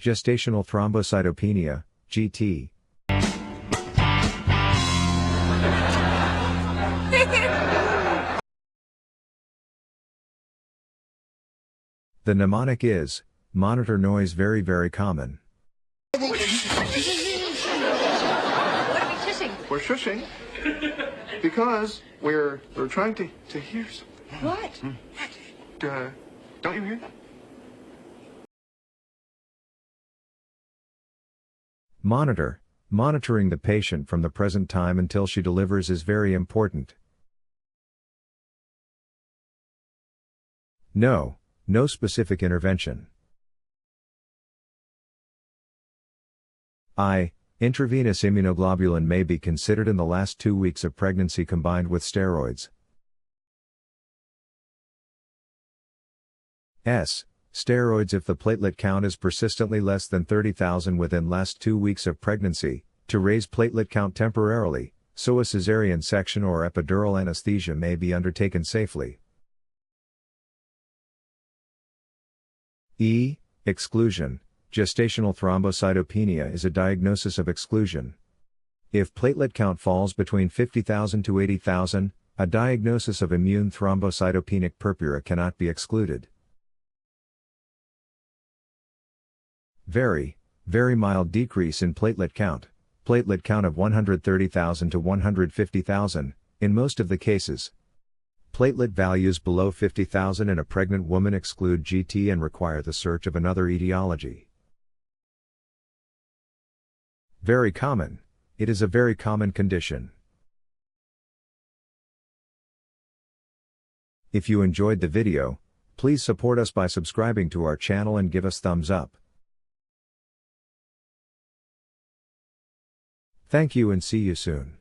Gestational thrombocytopenia, GT. The mnemonic is, monitor noise very common. What are we shushing? We're shushing because we're trying to hear something. What? Don't you hear? Monitoring the patient from the present time until she delivers is very important. No specific intervention. Intravenous immunoglobulin may be considered in the last 2 weeks of pregnancy combined with steroids. Steroids if the platelet count is persistently less than 30,000 within last 2 weeks of pregnancy, to raise platelet count temporarily, so a cesarean section or epidural anesthesia may be undertaken safely. Exclusion. Gestational thrombocytopenia is a diagnosis of exclusion. If platelet count falls between 50,000 to 80,000, a diagnosis of immune thrombocytopenic purpura cannot be excluded. Very mild decrease in platelet count of 130,000 to 150,000, in most of the cases. Platelet values below 50,000 in a pregnant woman exclude GT and require the search of another etiology. Very common. It is a very common condition. If you enjoyed the video, please support us by subscribing to our channel and give us thumbs up. Thank you and see you soon.